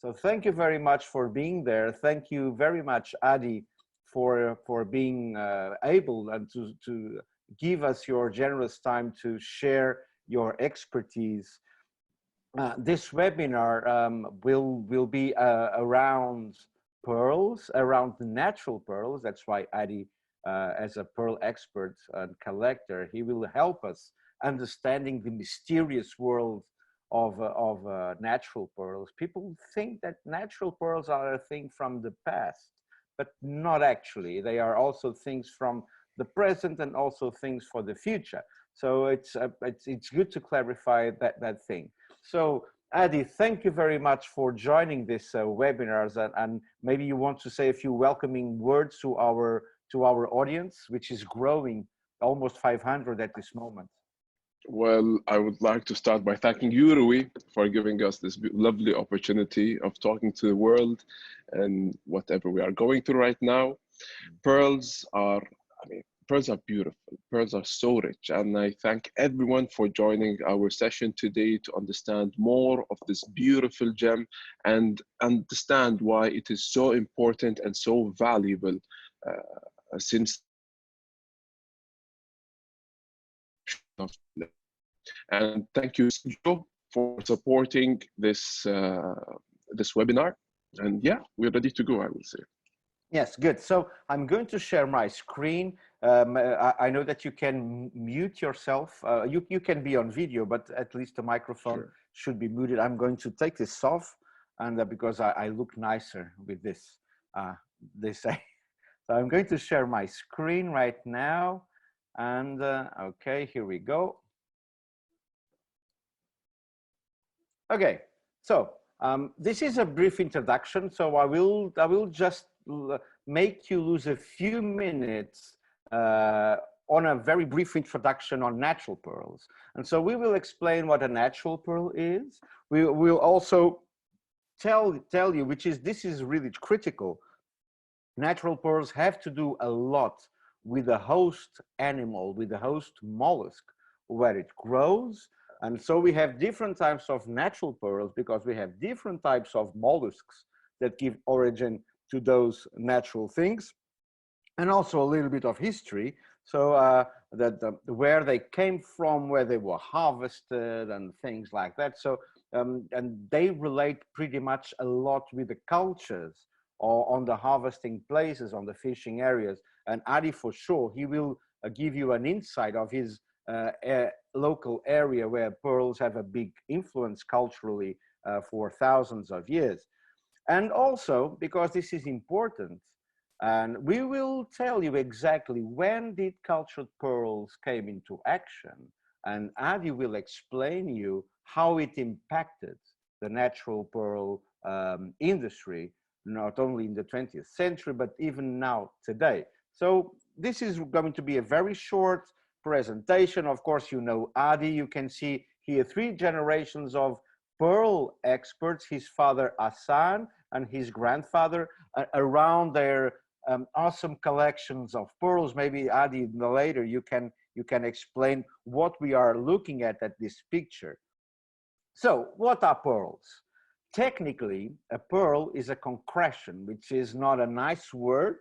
So thank you very much for being there. Thank you very much, Adi, for being able and to give us your generous time to share your expertise. This webinar will be around pearls, around the natural pearls. That's why Adi, as a pearl expert and collector, he will help us understanding the mysterious world of natural pearls. People think that natural pearls are a thing from the past, but not actually. They are also things from the present and also things for the future. So it's good to clarify that thing. So Adi, thank you very much for joining this webinars, and maybe you want to say a few welcoming words to our audience, which is growing almost 500 at this moment. Well, I would like to start by thanking you, Rui, for giving us this lovely opportunity of talking to the world and whatever we are going through right now. Pearls are, pearls are beautiful. Pearls are so rich. And I thank everyone for joining our session today to understand more of this beautiful gem and understand why it is so important and so valuable since. And thank you, CIBJO, for supporting this this webinar. And yeah, we're ready to go, I will say. Yes, good. So I'm going to share my screen. I know that you can mute yourself. You can be on video, but at least the microphone should be muted. I'm going to take this off, and because I look nicer with this, they say. So I'm going to share my screen right now. And okay, here we go. Okay, so this is a brief introduction. So I will just make you lose a few minutes on a very brief introduction on natural pearls. And so we will explain what a natural pearl is. We will also tell you, this is really critical. Natural pearls have to do a lot with the host animal, with the host mollusk, where it grows. And so we have different types of natural pearls because we have different types of mollusks that give origin to those natural things, and also a little bit of history. So where they came from, where they were harvested and things like that. So, and they relate pretty much a lot with the cultures or on the harvesting places, on the fishing areas. And Adi, for sure, he will give you an insight of his local area where pearls have a big influence culturally for thousands of years. And also, because this is important, and we will tell you exactly when did cultured pearls came into action, and Adi will explain you how it impacted the natural pearl industry, not only in the 20th century, but even now today. So this is going to be a very short presentation. Of course, you know Adi. You can see here 3 generations of pearl experts, his father Hassan and his grandfather, around their awesome collections of pearls. Maybe Adi, later you can explain what we are looking at this picture. So what are pearls? Technically, a pearl is a concretion, which is not a nice word.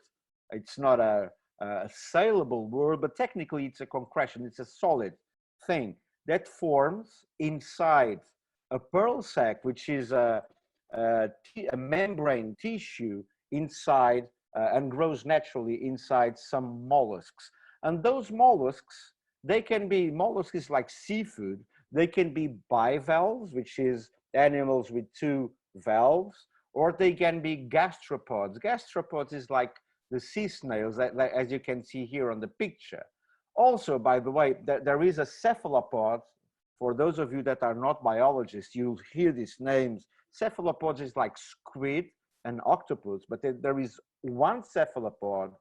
It's not a saleable word, but technically it's a concretion. It's a solid thing that forms inside a pearl sac, which is a membrane tissue inside and grows naturally inside some mollusks. And those mollusks, they can be, mollusks like seafood, they can be bivalves, which is animals with 2 valves, or they can be gastropods. Gastropods is like the sea snails, that, as you can see here on the picture. Also, by the way, there is a cephalopod. For those of you that are not biologists, you'll hear these names. Cephalopods is like squid and octopus, but there is one cephalopod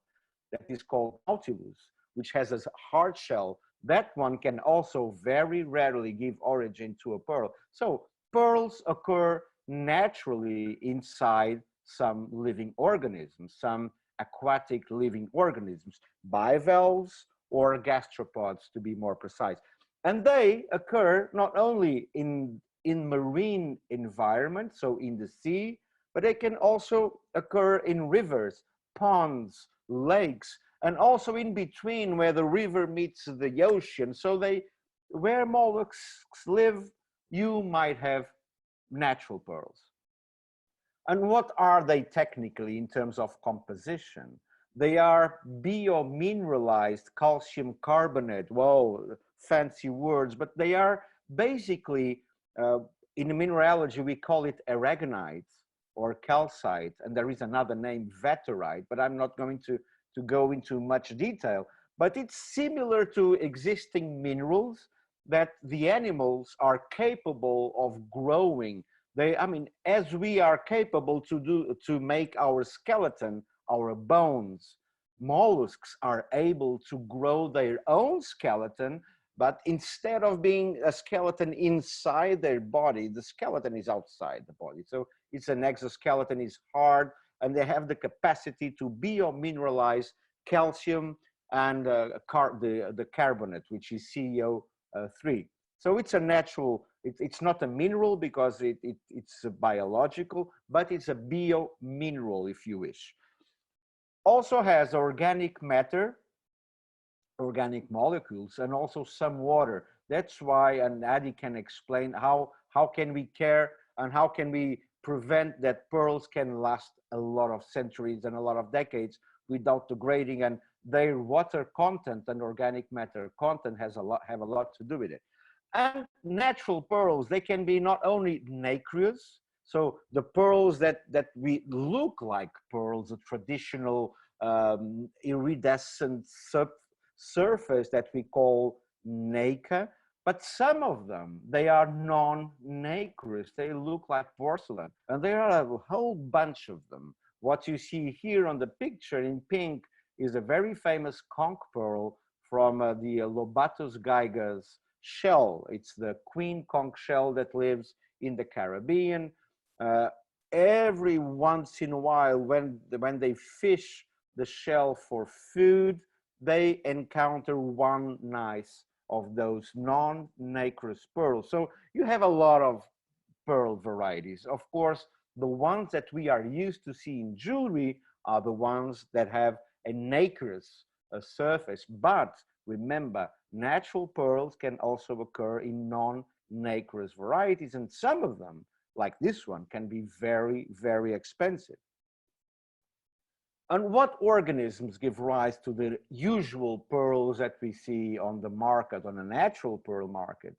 that is called Nautilus, which has a hard shell. That one can also very rarely give origin to a pearl. So pearls occur naturally inside some living organisms, some aquatic living organisms, bivalves or gastropods to be more precise. And they occur not only in marine environment, so in the sea, but they can also occur in rivers, ponds, lakes, and also in between where the river meets the ocean. So where mollusks live, you might have natural pearls. And what are they technically in terms of composition? They are biomineralized calcium carbonate. Whoa, fancy words, but they are basically, in mineralogy, we call it aragonite or calcite, and there is another name, vaterite, but I'm not going to go into much detail. But it's similar to existing minerals that the animals are capable of growing. I mean, as we are capable to make our skeleton, our bones, mollusks are able to grow their own skeleton, but instead of being a skeleton inside their body, the skeleton is outside the body. So it's an exoskeleton, it's hard, and they have the capacity to biomineralize calcium and the carbonate, which is CO3. So it's a natural, it's not a mineral because it's a biological, but it's a biomineral, if you wish. Also has organic matter, organic molecules, and also some water. That's why, and Adi can explain how can we care and how can we prevent that pearls can last a lot of centuries and a lot of decades without degrading, and their water content and organic matter content have a lot to do with it. And natural pearls, they can be not only nacreous, so the pearls that we look like pearls, a traditional iridescent surface that we call nacre, but some of them, they are non-nacreous. They look like porcelain, and there are a whole bunch of them. What you see here on the picture in pink is a very famous conch pearl from the Lobatus gigas shell. It's the queen conch shell that lives in the Caribbean. Every once in a while, when they fish the shell for food, they encounter one nice of those non-nacreous pearls. So you have a lot of pearl varieties. Of course, the ones that we are used to see in jewelry are the ones that have a nacreous surface. But remember, natural pearls can also occur in non-nacreous varieties, and some of them, like this one, can be very, very expensive. And what organisms give rise to the usual pearls that we see on the market, on a natural pearl market?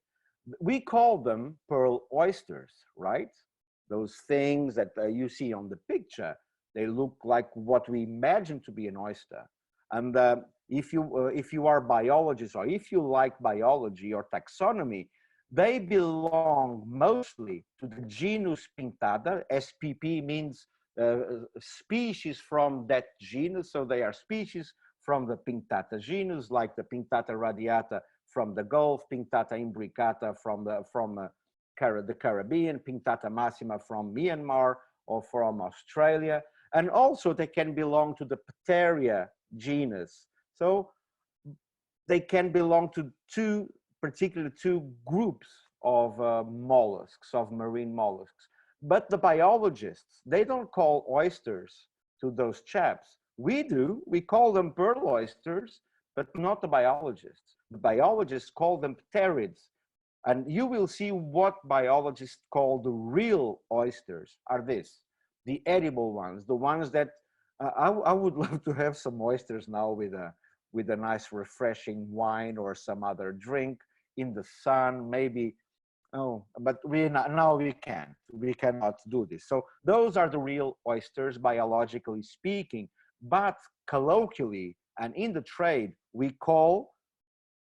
We call them pearl oysters, right? Those things that you see on the picture, they look like what we imagine to be an oyster. And if you are biologists, or if you like biology or taxonomy, they belong mostly to the genus Pinctada. SPP means species from that genus, so they are species from the Pinctada genus, like the Pinctada radiata from the Gulf, Pinctada imbricata from the Caribbean, Pinctada massima from Myanmar or from Australia, and also they can belong to the Pteria genus. So they can belong to particularly two groups of mollusks, of marine mollusks. But the biologists, they don't call oysters to those chaps. We do, we call them pearl oysters, but not the biologists. The biologists call them pterids. And you will see what biologists call the real oysters are this, the edible ones, the ones that I would love to have some oysters now with a nice refreshing wine or some other drink in the sun, maybe. Oh, but now we can't. We cannot do this. So those are the real oysters, biologically speaking. But colloquially and in the trade, we call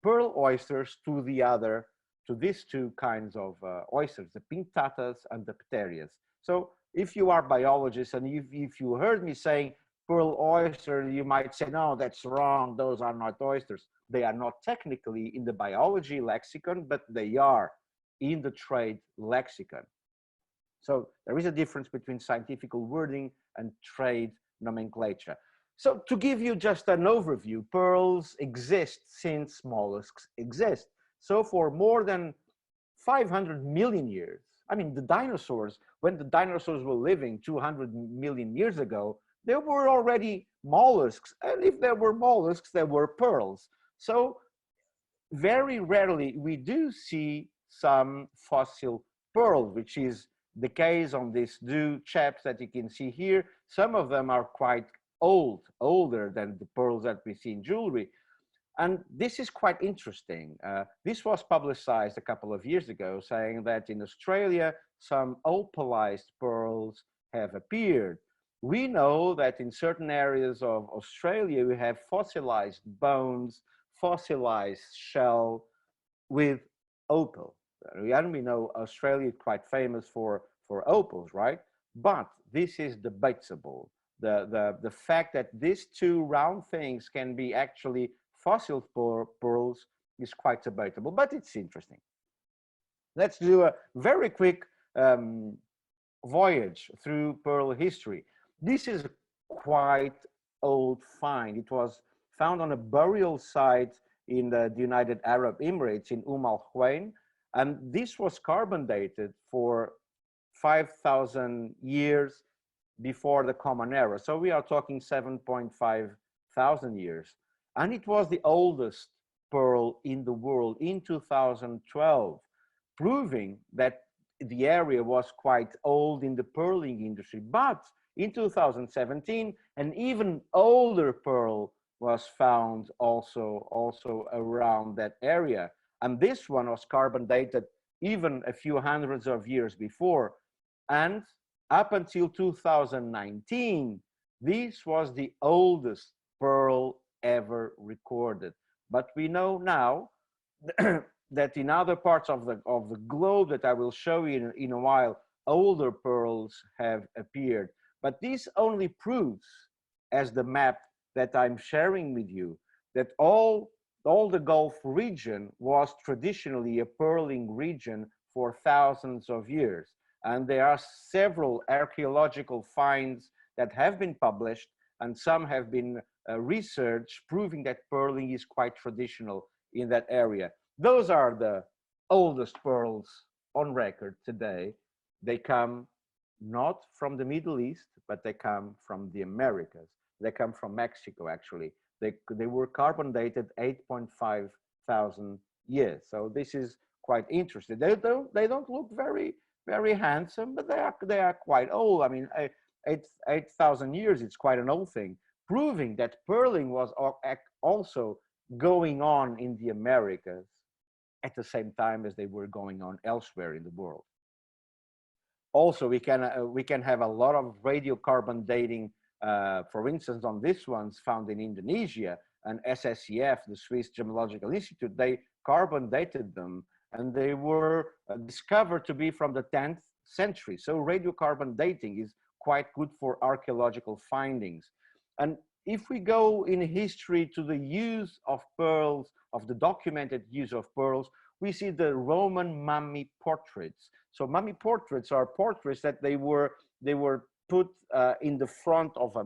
pearl oysters to these two kinds of oysters, the Pinctatas and the Pterias. So if you are biologists and if you heard me saying pearl oyster, you might say, no, that's wrong. Those are not oysters. They are not technically in the biology lexicon, but they are in the trade lexicon. So there is a difference between scientific wording and trade nomenclature. So to give you just an overview, pearls exist since mollusks exist. So for more than 500 million years, I mean, the dinosaurs, when the dinosaurs were living 200 million years ago, there were already mollusks. And if there were mollusks, there were pearls. So very rarely we do see some fossil pearl, which is the case on these two chaps that you can see here. Some of them are quite old, older than the pearls that we see in jewelry. And this is quite interesting. This was publicized a couple of years ago, saying that in Australia, some opalized pearls have appeared. We know that in certain areas of Australia, we have fossilized bones, fossilized shell with opal. And we know Australia is quite famous for opals, right? But this is debatable. The fact that these two round things can be actually fossil pearls is quite debatable, but it's interesting. Let's do a very quick voyage through pearl history. This is a quite old find. It was found on a burial site in the United Arab Emirates in Al Quwain, and this was carbon dated for 5,000 years before the Common Era. So we are talking 7.5 thousand years. And it was the oldest pearl in the world in 2012, proving that the area was quite old in the pearling industry. But in 2017, an even older pearl was found also around that area. And this one was carbon dated even a few hundreds of years before. And up until 2019, this was the oldest pearl ever recorded. But we know now that in other parts of the globe that I will show you in a while, older pearls have appeared. But this only proves, as the map that I'm sharing with you, that all the Gulf region was traditionally a pearling region for thousands of years. And there are several archaeological finds that have been published, and some have been research proving that pearling is quite traditional in that area. Those are the oldest pearls on record today. They come not from the Middle East, but they come from the Americas. They come from Mexico, actually. They were carbon dated 8.5 thousand years. So this is quite interesting. They don't look very handsome, but they are quite old. I mean, 8,000 years, it's quite an old thing, proving that pearling was also going on in the Americas at the same time as they were going on elsewhere in the world. Also, we can have a lot of radiocarbon dating, for instance, on these ones found in Indonesia, and SSEF, the Swiss Gemological Institute, they carbon dated them, and they were discovered to be from the 10th century. So radiocarbon dating is quite good for archaeological findings. And if we go in history to the use of pearls, of the documented use of pearls, we see the Roman mummy portraits. So mummy portraits are portraits that they were put in the front of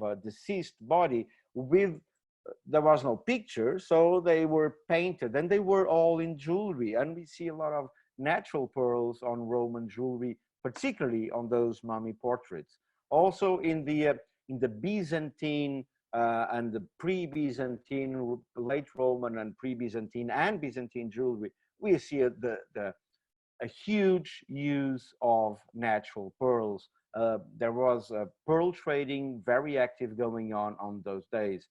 a deceased body with, there was no picture, so they were painted, and they were all in jewelry. And we see a lot of natural pearls on Roman jewelry, particularly on those mummy portraits. Also in the Byzantine and the pre-Byzantine, late Roman and pre-Byzantine and Byzantine jewelry, we see a huge use of natural pearls. There was pearl trading very active going on those days.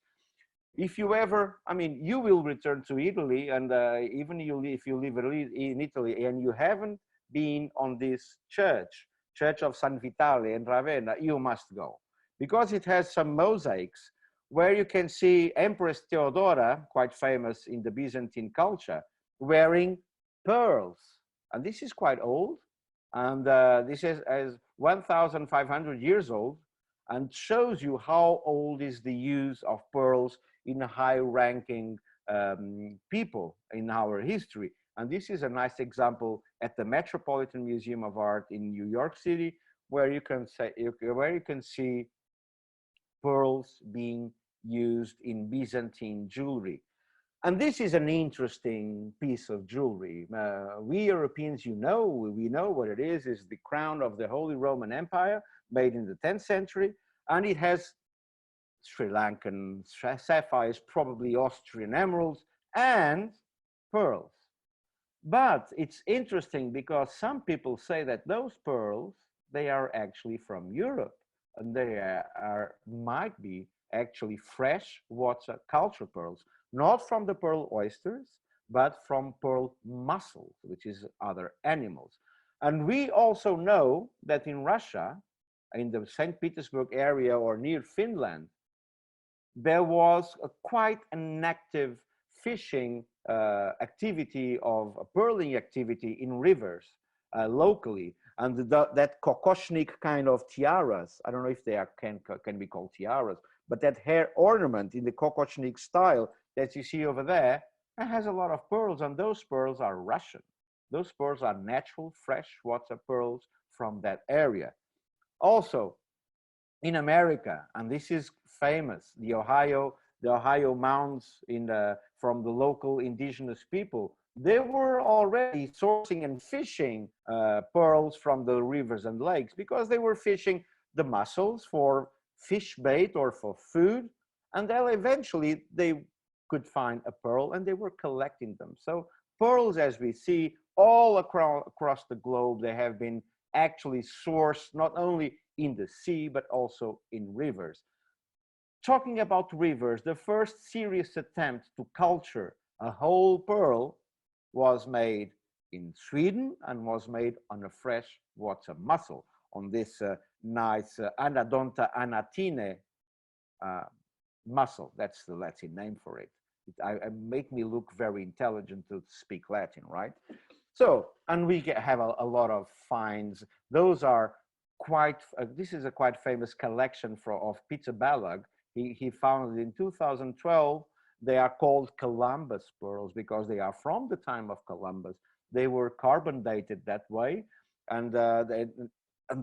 If you ever, I mean, you will return to Italy, and even if you live in Italy and you haven't been on this Church of San Vitale in Ravenna, you must go, because it has some mosaics where you can see Empress Theodora, quite famous in the Byzantine culture, wearing pearls. And this is quite old, and this is 1,500 years old, and shows you how old is the use of pearls in high-ranking people in our history. And this is a nice example at the Metropolitan Museum of Art in New York City, where you can see pearls being used in Byzantine jewelry. And this is an interesting piece of jewelry. We Europeans, we know what it is. It's the crown of the Holy Roman Empire, made in the 10th century. And it has Sri Lankan sapphires, probably Austrian emeralds, and pearls. But it's interesting because some people say that those pearls, they are actually from Europe, and they might be actually fresh water culture pearls, not from the pearl oysters, but from pearl mussels, which is other animals. And we also know that in Russia, in the St. Petersburg area or near Finland, there was quite an active fishing activity of pearling activity in rivers locally, and that kokoshnik kind of tiaras, I don't know if they can be called tiaras, but that hair ornament in the kokoshnik style that you see over there, it has a lot of pearls, and those pearls are Russian. Those pearls are natural freshwater pearls from that area. Also, in America, and this is famous, the Ohio mounds from the local indigenous people, they were already sourcing and fishing pearls from the rivers and lakes because they were fishing the mussels for fish bait or for food, and then eventually they could find a pearl and they were collecting them. So pearls, as we see all across the globe, they have been actually sourced not only in the sea but also in rivers. Talking about rivers, the first serious attempt to culture a whole pearl was made in Sweden and was made on a freshwater mussel, on this nice Anadonta anatine mussel. That's the Latin name for it. It make me look very intelligent to speak Latin, right? So, and we have a lot of finds. Those are quite, this is a quite famous collection of Peter Ballag. He found it in 2012. They are called Columbus pearls because they are from the time of Columbus. They were carbon dated that way, and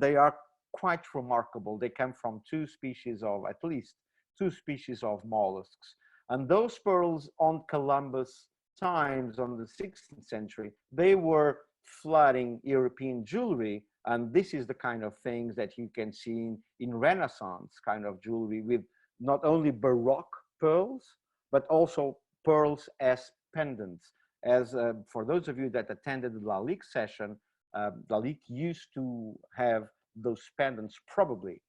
they are quite remarkable. They come from at least two species of mollusks. And those pearls on Columbus times, on the 16th century, they were flooding European jewelry. And this is the kind of things that you can see in Renaissance kind of jewelry, with not only Baroque pearls, but also pearls as pendants. As for those of you that attended the Lalique session, Lalique used to have those pendants probably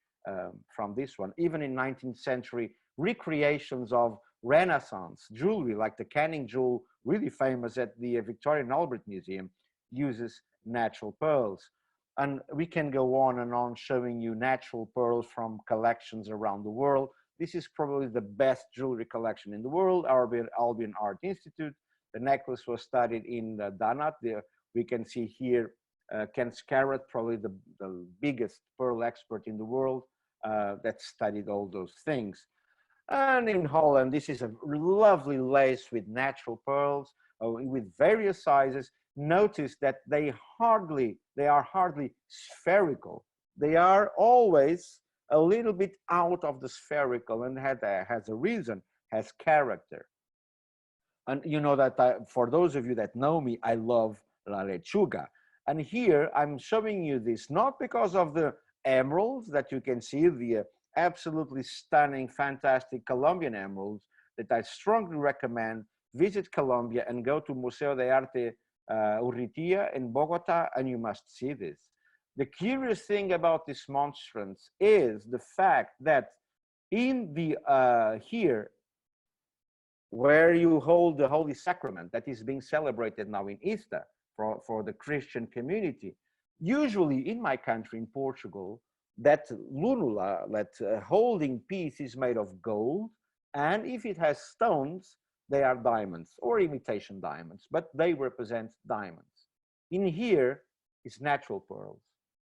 from this one. Even in 19th century recreations of Renaissance jewelry, like the Canning jewel, really famous at the Victoria and Albert Museum, uses natural pearls. And we can go on and on showing you natural pearls from collections around the world. This is probably the best jewelry collection in the world, Albion Art Institute. The necklace was studied in Danat. We can see here Ken Scarrett, probably the biggest pearl expert in the world, that studied all those things. And in Holland, this is a lovely lace with natural pearls with various sizes. Notice that they are hardly spherical. They are always a little bit out of the spherical, and has a reason, has character. And you know that for those of you that know me, I love La Lechuga. And here I'm showing you this not because of the emeralds that you can see, the absolutely stunning, fantastic Colombian emeralds that I strongly recommend. Visit Colombia and go to Museo de Arte Urrutia in Bogota, and you must see this. The curious thing about this monstrance is the fact that in the here, where you hold the Holy Sacrament that is being celebrated now in Easter for the Christian community, usually in my country, in Portugal, that lunula, that holding piece is made of gold, and if it has stones, they are diamonds or imitation diamonds, but they represent diamonds. In here is natural pearls,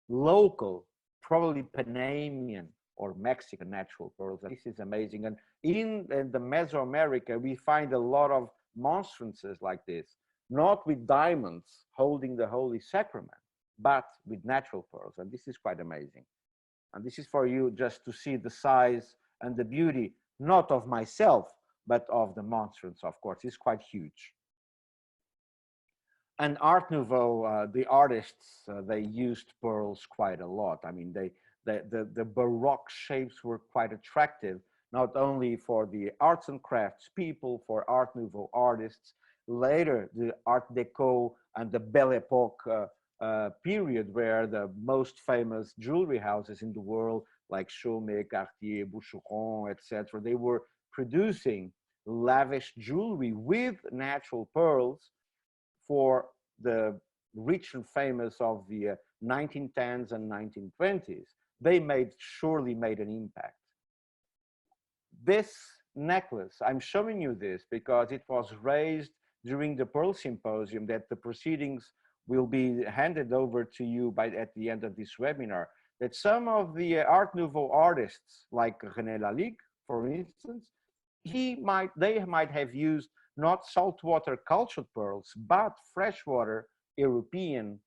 local, probably Panamanian or Mexican natural pearls. This is amazing. And in the Mesoamerica, we find a lot of monstrances like this, not with diamonds holding the Holy Sacrament, but with natural pearls. And this is quite amazing. And this is for you just to see the size and the beauty, not of myself, but of the monstrance, of course. It's quite huge. And Art Nouveau, the artists, they used pearls quite a lot. I mean, the Baroque shapes were quite attractive, not only for the arts and crafts people, for Art Nouveau artists. Later, the Art Deco and the Belle Epoque period, where the most famous jewelry houses in the world, like Chaumet, Cartier, Boucheron, etc., they were producing lavish jewelry with natural pearls for the rich and famous of the 1910s and 1920s. They surely made an impact. This necklace, I'm showing you this because it was raised during the Pearl Symposium, that the proceedings will be handed over to you at the end of this webinar, that some of the Art Nouveau artists, like René Lalique, for instance, they might have used not saltwater cultured pearls, but freshwater European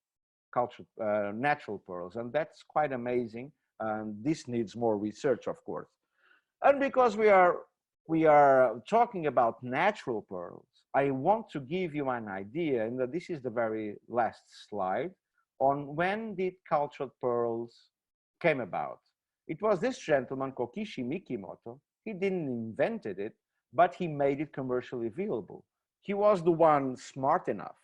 cultured natural pearls. And that's quite amazing. This needs more research, of course. And because we are talking about natural pearls, I want to give you an idea, and this is the very last slide, on when did cultured pearls came about. It was this gentleman, Kokishi Mikimoto. He didn't invent it, but he made it commercially available. He was the one smart enough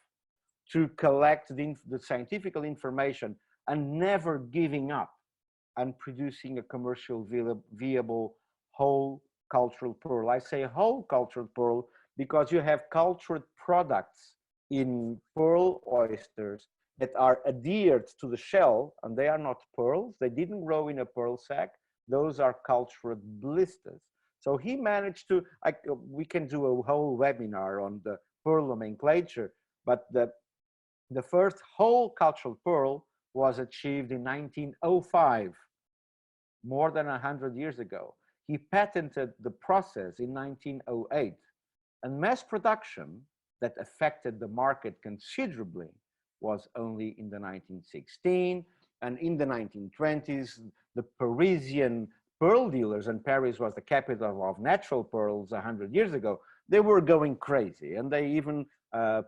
to collect the scientific information and never giving up and producing a commercial viable whole cultural pearl. I say whole cultured pearl because you have cultured products in pearl oysters that are adhered to the shell, and they are not pearls. They didn't grow in a pearl sac. Those are cultured blisters. So he managed to, we can do a whole webinar on the pearl nomenclature, but the first whole cultured pearl was achieved in 1905, more than 100 years ago. He patented the process in 1908, and mass production that affected the market considerably was only in the 1916, and in the 1920s, the Parisian pearl dealers, and Paris was the capital of natural pearls 100 years ago, they were going crazy, and they even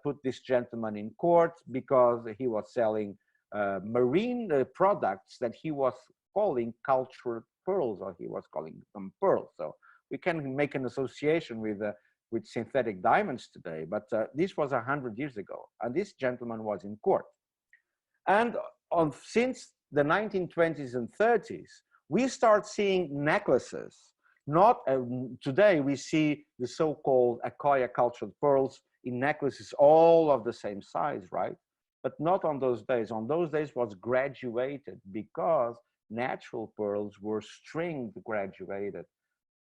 put this gentleman in court because he was selling marine products that he was calling cultured pearls, or he was calling them pearls. So we can make an association with synthetic diamonds today, but this was 100 years ago, and this gentleman was in court. And since the 1920s and 30s, we start seeing necklaces. Not today, we see the so-called Akoya cultured pearls in necklaces, all of the same size, right? But not on those days. On those days was graduated because natural pearls were stringed graduated,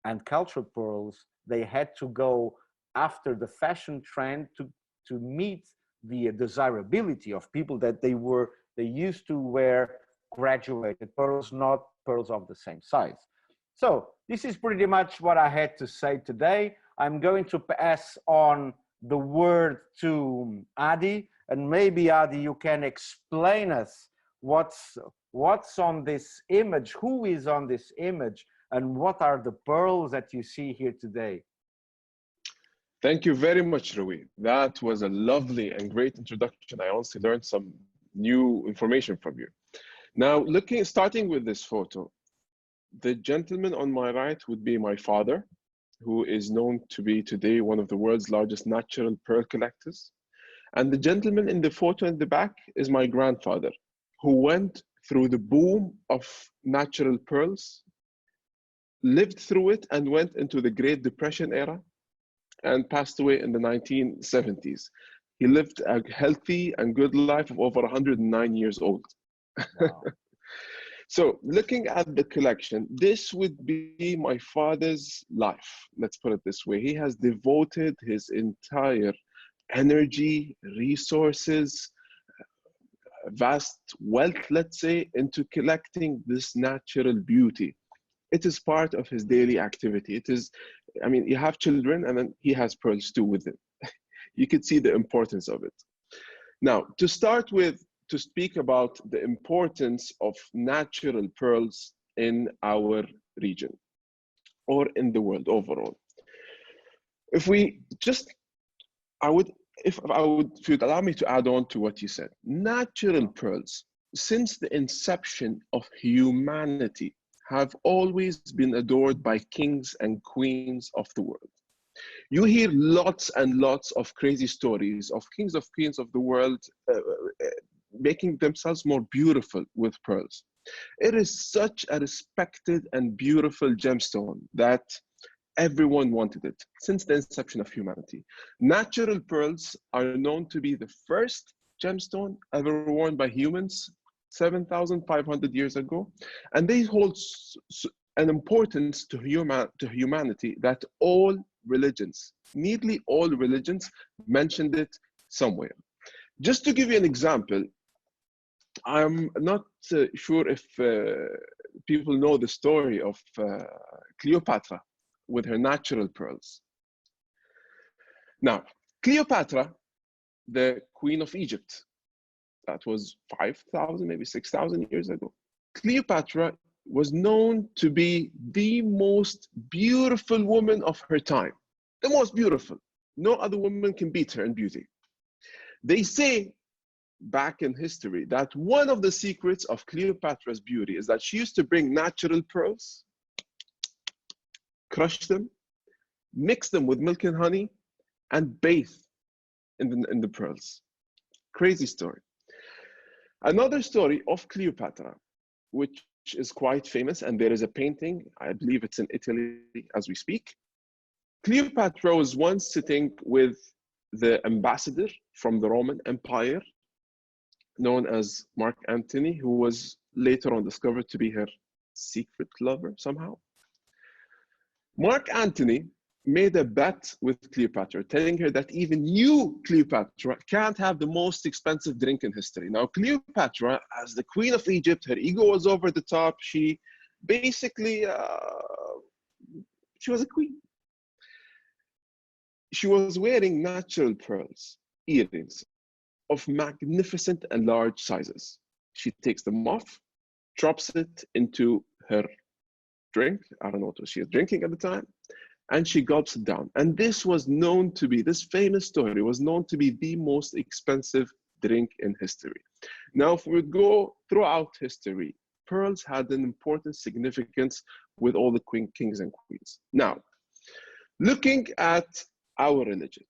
and cultured pearls, they had to go after the fashion trend to meet the desirability of people, that they used to wear graduated pearls, not pearls of the same size. So this is pretty much what I had to say today. I'm going to pass on the word to Adi, and maybe Adi, you can explain us what's on this image, who is on this image, and what are the pearls that you see here today. Thank you very much, Rui. That was a lovely and great introduction. I honestly learned some new information from you. Now, starting with this photo, the gentleman on my right would be my father, who is known to be today one of the world's largest natural pearl collectors. And the gentleman in the photo in the back is my grandfather, who went through the boom of natural pearls, lived through it, and went into the Great Depression era, and passed away in the 1970s. He lived a healthy and good life of over 109 years old. Wow. So looking at the collection, this would be my father's life. Let's put it this way. He has devoted his entire energy, resources, vast wealth, let's say, into collecting this natural beauty. It is part of his daily activity. It is, I mean, you have children, and then he has pearls too with him. You could see the importance of it. Now, to start with, to speak about the importance of natural pearls in our region or in the world overall. If we just, if you'd allow me to add on to what you said, natural pearls, since the inception of humanity, have always been adored by kings and queens of the world. You hear lots and lots of crazy stories of kings of queens of the world making themselves more beautiful with pearls. It is such a respected and beautiful gemstone that everyone wanted it since the inception of humanity. Natural pearls are known to be the first gemstone ever worn by humans 7,500 years ago, and they hold an importance to humanity that all religions, nearly all religions, mentioned it somewhere. Just to give you an example, I'm not sure if people know the story of Cleopatra with her natural pearls. Now, Cleopatra, the Queen of Egypt, that was 5,000, maybe 6,000 years ago. Cleopatra was known to be the most beautiful woman of her time. The most beautiful. No other woman can beat her in beauty. They say back in history that one of the secrets of Cleopatra's beauty is that she used to bring natural pearls, crush them, mix them with milk and honey, and bathe in the pearls. Crazy story. Another story of Cleopatra, which is quite famous, and there is a painting, I believe it's in Italy as we speak. Cleopatra was once sitting with the ambassador from the Roman Empire, known as Mark Antony, who was later on discovered to be her secret lover somehow. Mark Antony made a bet with Cleopatra, telling her that even you, Cleopatra, can't have the most expensive drink in history. Now, Cleopatra, as the Queen of Egypt, her ego was over the top. She basically, she was a queen. She was wearing natural pearls, earrings of magnificent and large sizes. She takes them off, drops it into her drink. I don't know what she was drinking at the time. And she gulps it down. And this was known to be, this famous story was known to be the most expensive drink in history. Now, if we go throughout history, pearls had an important significance with all the kings and queens. Now, looking at our religion,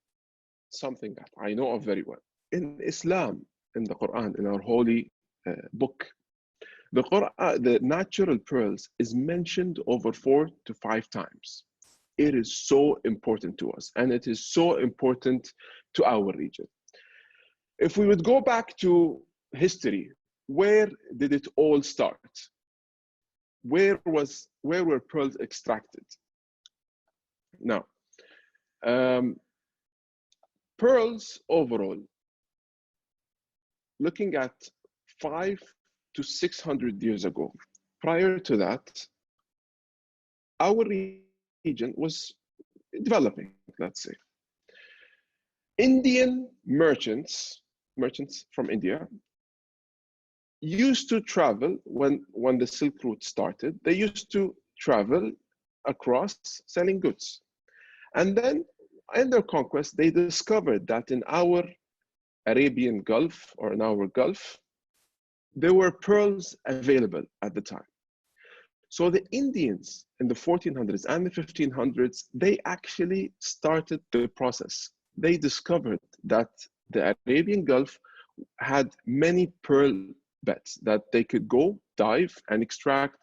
something that I know of very well. In Islam, in the Quran, in our holy book, the natural pearls is mentioned over 4 to 5 times. It is so important to us, and it is so important to our region. If we would go back to history, where did it all start? Where were pearls extracted? Now, pearls overall, looking at 500 to 600 years ago, prior to that, our region was developing, let's say. Indian merchants from India used to travel when the Silk Route started. They used to travel across selling goods. And then in their conquest, they discovered that in our Arabian Gulf, or in our Gulf, there were pearls available at the time. So the Indians in the 1400s and the 1500s, they actually started the process. They discovered that the Arabian Gulf had many pearl beds that they could go dive and extract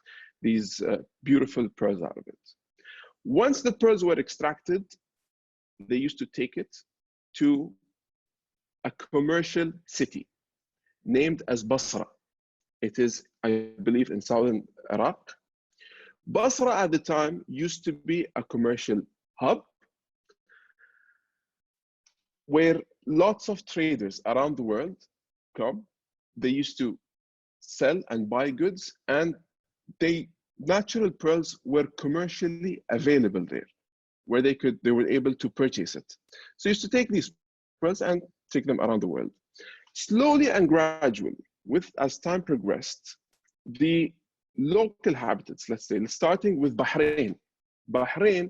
these beautiful pearls out of it. Once the pearls were extracted, they used to take it to a commercial city named as Basra. It is, I believe, in southern Iraq. Basra at the time used to be a commercial hub where lots of traders around the world come. They used to sell and buy goods, and natural pearls were commercially available there, where they were able to purchase it. So used to take these pearls and take them around the world. Slowly and gradually, as time progressed, the local habitats, let's say, starting with Bahrain. Bahrain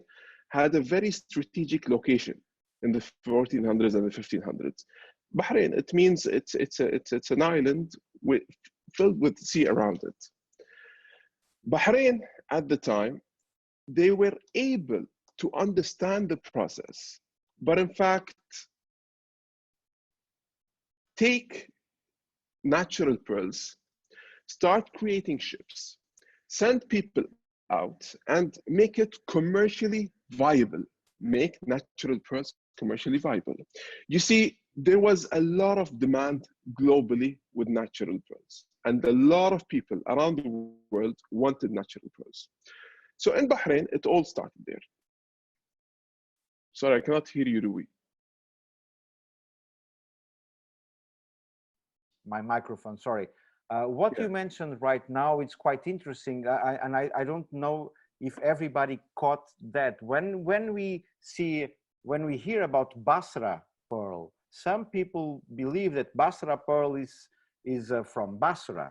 had a very strategic location in the 1400s and the 1500s. Bahrain, it means it's an island filled with sea around it. Bahrain at the time, they were able to understand the process, but in fact, take natural pearls, start creating ships, send people out, and make it commercially viable. Make natural pearls commercially viable. You see, there was a lot of demand globally with natural pearls, and a lot of people around the world wanted natural pearls. So in Bahrain, it all started there. Sorry, I cannot hear you, Rui. My microphone, sorry. What you mentioned right now, it's quite interesting. I don't know if everybody caught that. When we hear about Basra Pearl, some people believe that Basra Pearl is from Basra,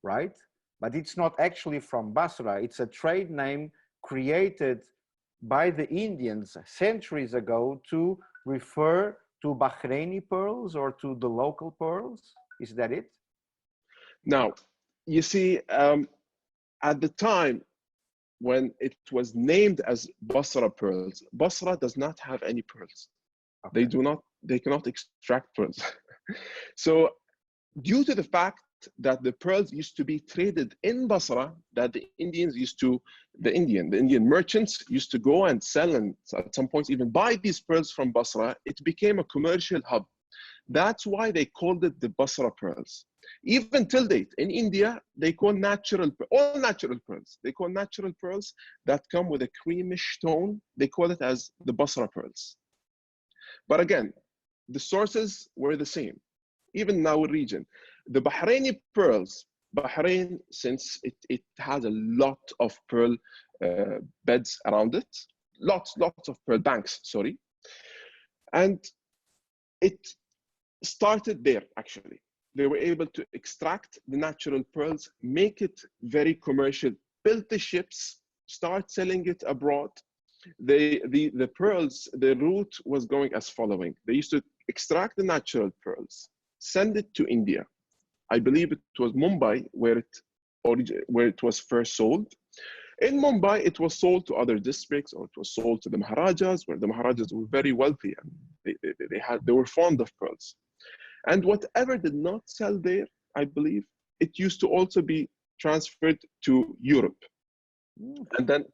right? But it's not actually from Basra. It's a trade name created by the Indians centuries ago to refer to Bahraini pearls or to the local pearls. Is that it? Now, you see, at the time when it was named as Basra Pearls, Basra does not have any pearls. Okay. They cannot extract pearls. So due to the fact that the pearls used to be traded in Basra, that the Indian merchants used to go and sell, and at some points even buy these pearls from Basra, it became a commercial hub. That's why they called it the Basra Pearls. Even till date, in India, they call all natural pearls. They call natural pearls that come with a creamish tone. They call it as the Basra Pearls. But again, the sources were the same, even in our region. The Bahraini pearls, Bahrain, since it has a lot of pearl beds around it, lots of pearl banks, sorry. And it started there, actually. They were able to extract the natural pearls, make it very commercial, build the ships, start selling it abroad. The pearls, the route was going as following. They used to extract the natural pearls, send it to India. I believe it was Mumbai where it was first sold. In Mumbai, it was sold to other districts, or it was sold to the Maharajas, where the Maharajas were very wealthy and they were fond of pearls. And whatever did not sell there, I believe, it used to also be transferred to Europe. And then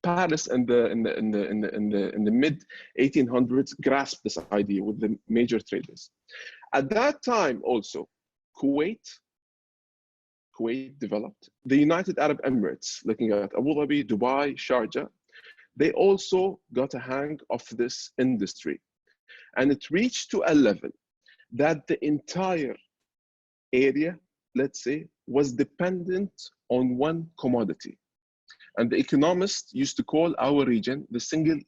Paris in the mid 1800s grasped this idea with the major traders. At that time also, Kuwait developed. The United Arab Emirates, looking at Abu Dhabi, Dubai, Sharjah, they also got a hang of this industry. And it reached to a level that the entire area, let's say, was dependent on one commodity. And the economists used to call our region the single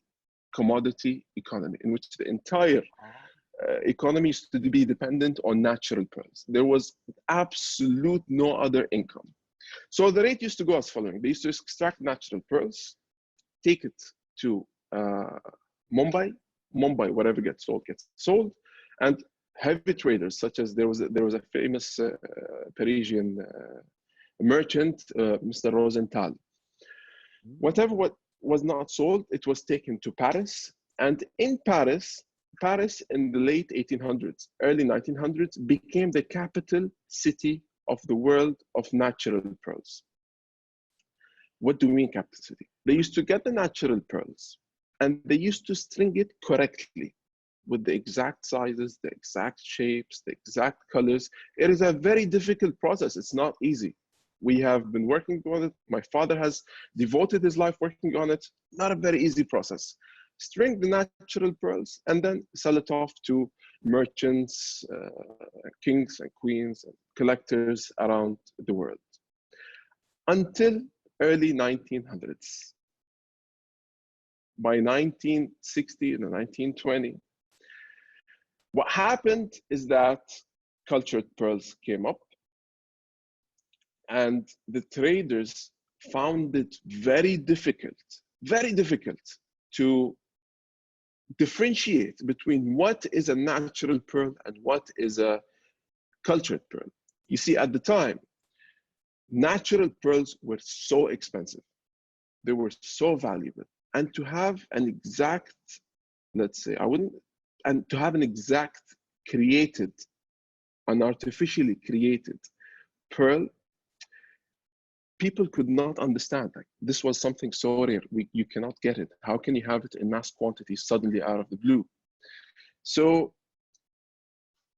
commodity economy, in which the entire economy used to be dependent on natural pearls. There was absolute no other income. So the rate used to go as following. They used to extract natural pearls, take it to Mumbai, whatever gets sold, and heavy traders, such as there was a famous Parisian merchant, Mr. Rosenthal. Whatever was not sold, it was taken to Paris. And in Paris in the late 1800s, early 1900s, became the capital city of the world of natural pearls. What do we mean capital city? They used to get the natural pearls and they used to string it correctly with the exact sizes, the exact shapes, the exact colors. It is a very difficult process. It's not easy. We have been working on it. My father has devoted his life working on it. Not a very easy process. String the natural pearls and then sell it off to merchants, kings and queens, and collectors around the world. Until early 1900s. By 1960 and 1920, what happened is that cultured pearls came up and the traders found it very difficult to differentiate between what is a natural pearl and what is a cultured pearl. You see, at the time, natural pearls were so expensive. They were so valuable. And to have an exact, let's say, and to have an exact created, an artificially created pearl, people could not understand. Like, this was something so rare, you cannot get it. How can you have it in mass quantity suddenly out of the blue? So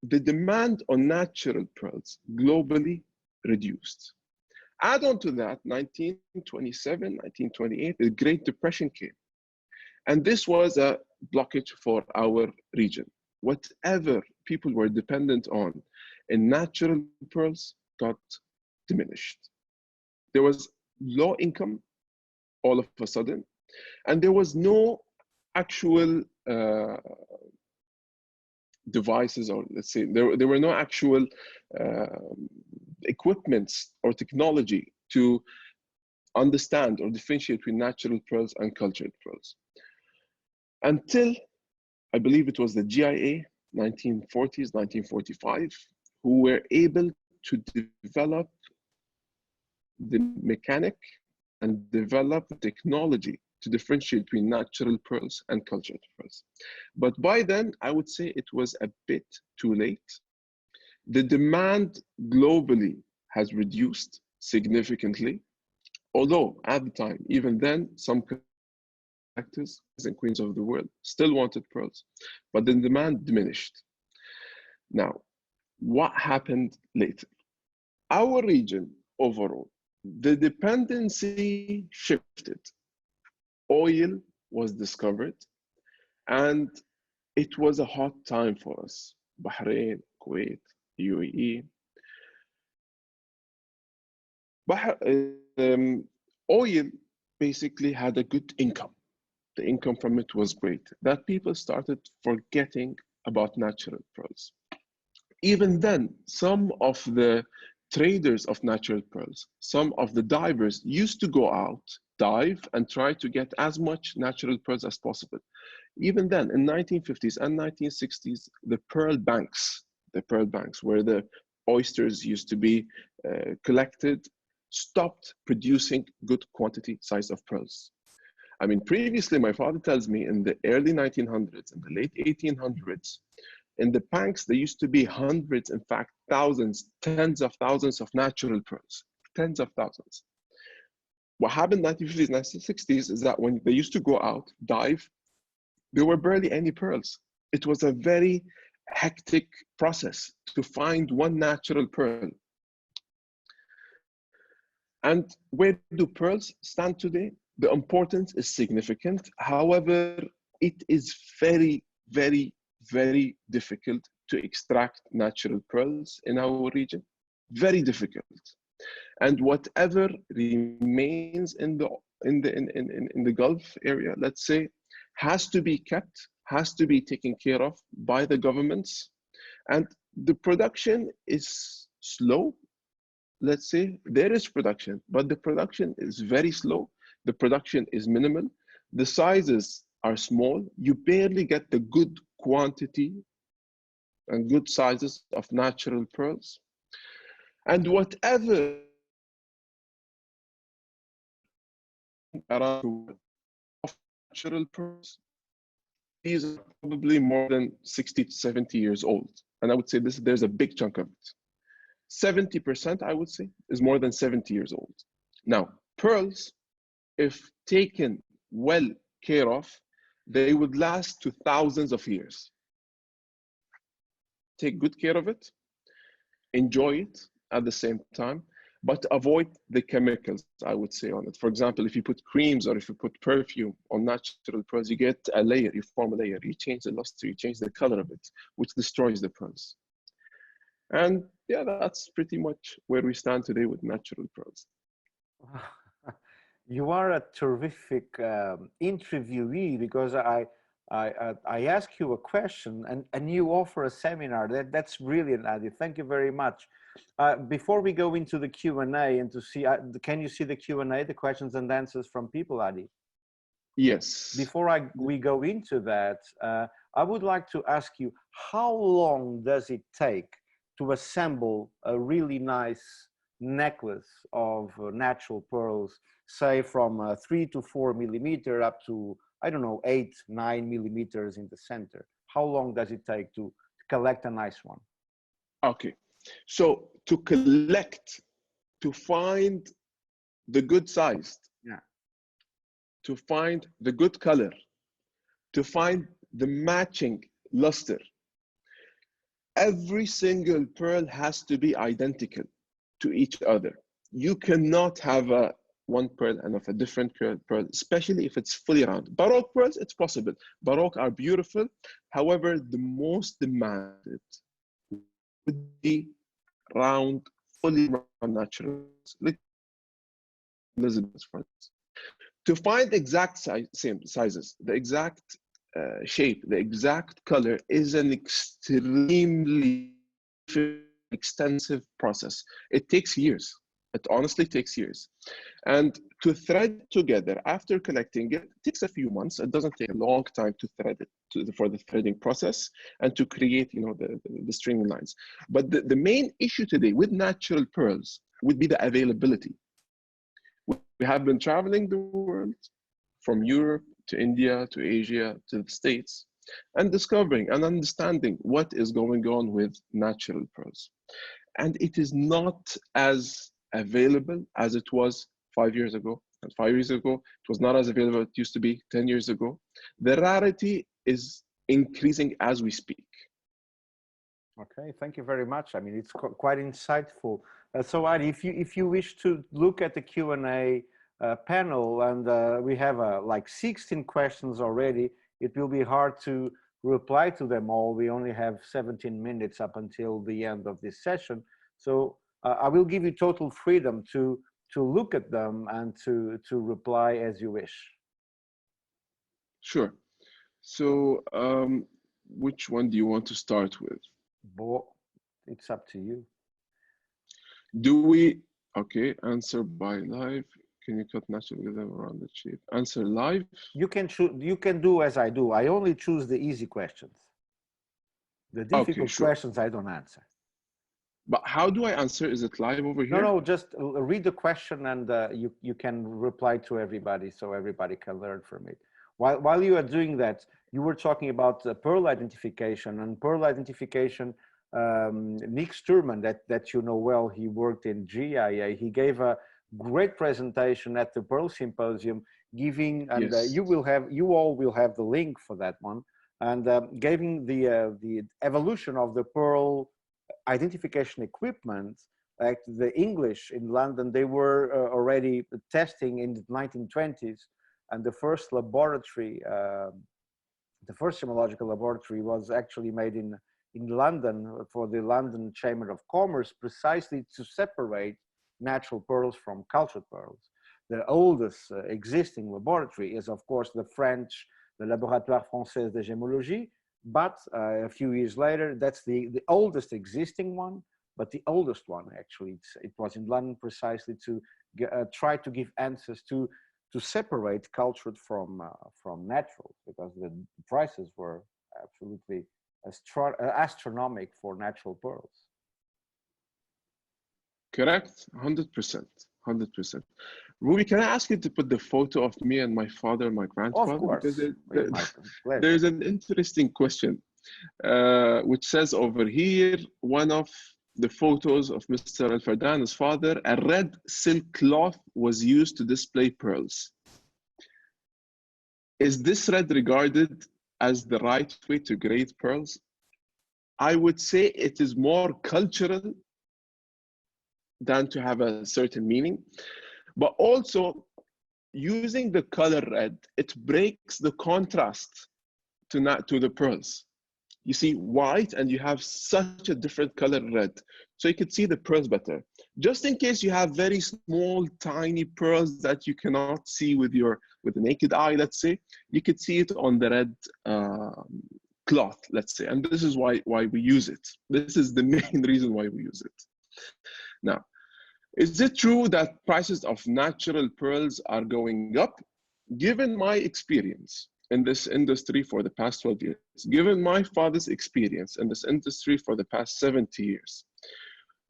the demand on natural pearls globally reduced. Add on to that, 1927, 1928, the Great Depression came. And this was a blockage for our region. Whatever people were dependent on in natural pearls got diminished. There was low income all of a sudden, and there was no actual devices, or let's say there were no actual equipments or technology to understand or differentiate between natural pearls and cultured pearls. Until, I believe it was the GIA, 1940s, 1945, who were able to develop the mechanic and develop the technology to differentiate between natural pearls and cultured pearls. But by then, I would say it was a bit too late. The demand globally has reduced significantly, although at the time, even then, some collectors and queens of the world still wanted pearls, but the demand diminished. Now, what happened later? Our region overall, the dependency shifted. Oil was discovered, and it was a hot time for us. Bahrain, Kuwait, UAE. Oil basically had a good income. The income from it was great. That people started forgetting about natural pearls. Even then, some of the traders of natural pearls, some of the divers used to go out, dive, and try to get as much natural pearls as possible. Even then, in 1950s and 1960s, the pearl banks where the oysters used to be collected, stopped producing good quantity size of pearls. I mean, previously, my father tells me in the early 1900s, in the late 1800s, in the banks, there used to be hundreds, in fact, thousands, tens of thousands of natural pearls, tens of thousands. What happened in the 1950s, 1960s is that when they used to go out, dive, there were barely any pearls. It was a very hectic process to find one natural pearl. And where do pearls stand today? The importance is significant. However, it is very, very, very difficult to extract natural pearls in our region. Very difficult. And whatever remains in the Gulf area, let's say, has to be kept, has to be taken care of by the governments. And the production is slow. Let's say there is production, but the production is very slow. The production is minimal. The sizes are small. You barely get the good quantity and good sizes of natural pearls. And whatever around of natural pearls, these are probably more than 60 to 70 years old. And I would say there's a big chunk of it. 70%, I would say, is more than 70 years old. Now, pearls, if taken well care of, they would last to thousands of years. Take good care of it, enjoy it at the same time, but avoid the chemicals, I would say, on it. For example, if you put creams or if you put perfume on natural pearls, you get a layer, you form a layer, you change the luster, you change the color of it, which destroys the pearls. And yeah, that's pretty much where we stand today with natural pearls. You are a terrific interviewee, because I ask you a question and you offer a seminar. That's brilliant, Adi. Thank you very much. Before we go into the Q&A and to see, can you see the Q&A, the questions and answers from people, Adi? Yes. Before we go into that, I would like to ask you, how long does it take to assemble a really nice necklace of natural pearls, say from 3 to 4 millimeter up to, I don't know, 8, 9 millimeters in the center? How long does it take to collect a nice one? Okay, so to collect, to find the good size, Yeah, to find the good color, to find the matching luster, every single pearl has to be identical to each other. You cannot have one pearl and of a different pearl, especially if it's fully round. Baroque pearls, it's possible. Baroque are beautiful. However, the most demanded would be round, fully round natural, like Elizabeth's pearls. To find exact same sizes, the exact shape, the exact color is an extremely extensive process. It takes years. It honestly takes years. And to thread together after collecting it takes a few months. It doesn't take a long time to thread it for the threading process and to create, you know, the string lines. But the main issue today with natural pearls would be the availability. We have been traveling the world from Europe to India to Asia to the States and discovering and understanding what is going on with natural pearls. And it is not as available as it was 5 years ago. And 5 years ago, it was not as available as it used to be 10 years ago. The rarity is increasing as we speak. okay, thank you very much. I mean, it's quite insightful. So Adi, if you wish to look at the Q&A panel, and we have like 16 questions already, it will be hard to reply to them all. We only have 17 minutes up until the end of this session. So I will give you total freedom to look at them and to reply as you wish. Sure. So which one do you want to start with? It's up to you. Do we, okay, answer by live. Can you cut natural rhythm around the shape? Answer live. You can choose. You can do as I do. I only choose the easy questions. The difficult questions I don't answer. But how do I answer? Is it live over here? No, just read the question and you can reply to everybody so everybody can learn from it. While you are doing that, you were talking about pearl identification and pearl identification. Nick Sturman, that you know well, he worked in GIA. He gave a great presentation at the Pearl Symposium, giving, and yes. you all will have the link for that one, and giving the evolution of the pearl identification equipment. Like the English in London, they were already testing in the 1920s, and the first laboratory, the first gemmological laboratory, was actually made in London for the London Chamber of Commerce, precisely to separate natural pearls from cultured pearls. The oldest existing laboratory is, of course, the French, the Laboratoire Français de Gemmologie, but a few years later, that's the oldest existing one, but the oldest one, actually. It was in London precisely to try to give answers to separate cultured from natural, because the prices were absolutely astronomical for natural pearls. Correct, 100%, 100%. Ruby, can I ask you to put the photo of me and my father and my grandfather? Of course. Because there's an interesting question, which says over here, one of the photos of Mr. Al Fardan, his father, a red silk cloth was used to display pearls. Is this red regarded as the right way to grade pearls? I would say it is more cultural than to have a certain meaning, but also using the color red, it breaks the contrast to the pearls. You see white and you have such a different color red, so you could see the pearls better. Just in case you have very small, tiny pearls that you cannot see with the naked eye, let's say, you could see it on the red cloth, let's say, and this is why we use it. This is the main reason why we use it. Now, is it true that prices of natural pearls are going up? given my experience in this industry for the past 12 years, given my father's experience in this industry for the past 70 years,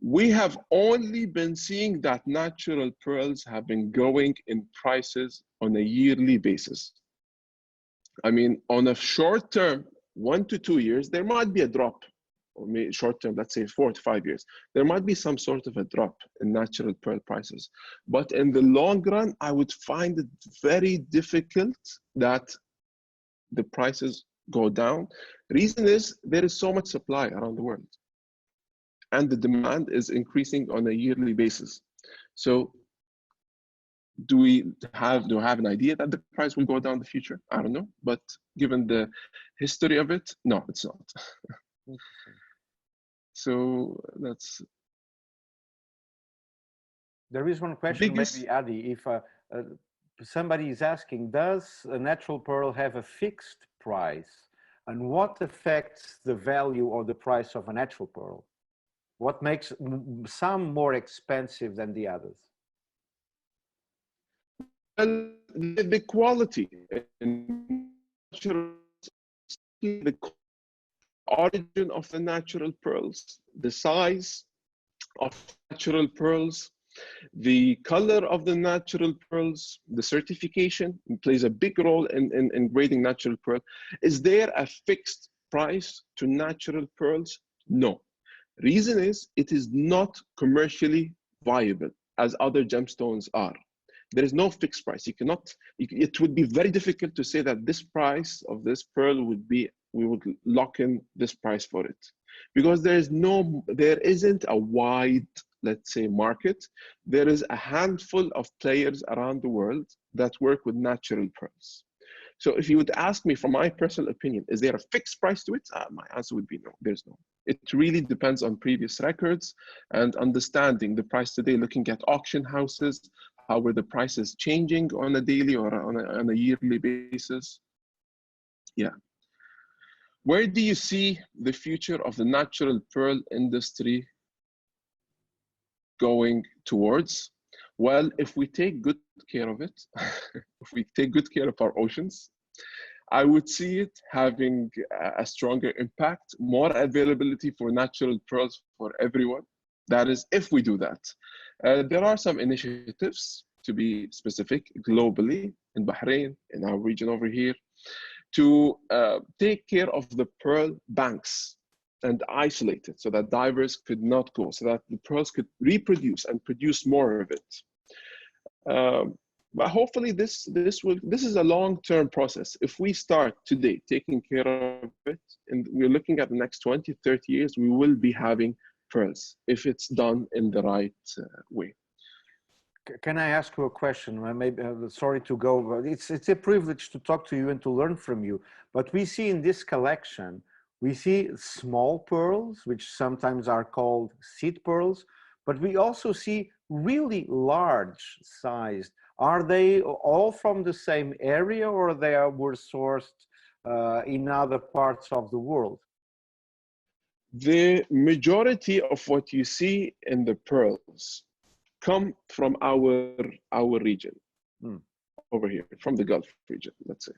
we have only been seeing that natural pearls have been growing in prices on a yearly basis. I mean, on a short term, 1 to 2 years, there might be a drop, or maybe short term, let's say 4 to 5 years, there might be some sort of a drop in natural pearl prices. But in the long run, I would find it very difficult that the prices go down. Reason is there is so much supply around the world, and the demand is increasing on a yearly basis. So do I have an idea that the price will go down in the future? I don't know, but given the history of it, no, it's not. So that's. There is one question, maybe Adi, if somebody is asking, does a natural pearl have a fixed price? And what affects the value or the price of a natural pearl? What makes some more expensive than the others? Well, the quality, the origin of the natural pearls, the size of natural pearls, the color of the natural pearls, the certification plays a big role in grading natural pearl. Is there a fixed price to natural pearls? No. Reason is it is not commercially viable as other gemstones are. There is no fixed price. You cannot, it would be very difficult to say that this price of this pearl would be, we would lock in this price for it. Because there isn't a wide, let's say, market. There is a handful of players around the world that work with natural pearls. So if you would ask me, from my personal opinion, is there a fixed price to it? My answer would be no, there's no. It really depends on previous records and understanding the price today, looking at auction houses, how are the prices changing on a daily or on a yearly basis. Yeah. Where do you see the future of the natural pearl industry going towards? Well, if we take good care of it, if we take good care of our oceans, I would see it having a stronger impact, more availability for natural pearls for everyone. That is, if we do that. There are some initiatives, to be specific, globally, in Bahrain, in our region over here, to take care of the pearl banks and isolate it so that divers could not go, so that the pearls could reproduce and produce more of it. But hopefully this is a long-term process. If we start today taking care of it, and we're looking at the next 20, 30 years, we will be having pearls if it's done in the right way. Can I ask you a question? Maybe, sorry to go, but it's a privilege to talk to you and to learn from you. But we see in this collection, we see small pearls, which sometimes are called seed pearls, but we also see really large sized. Are they all from the same area, or were sourced in other parts of the world? The majority of what you see in the pearls come from our region, over here, from the Gulf region, let's say.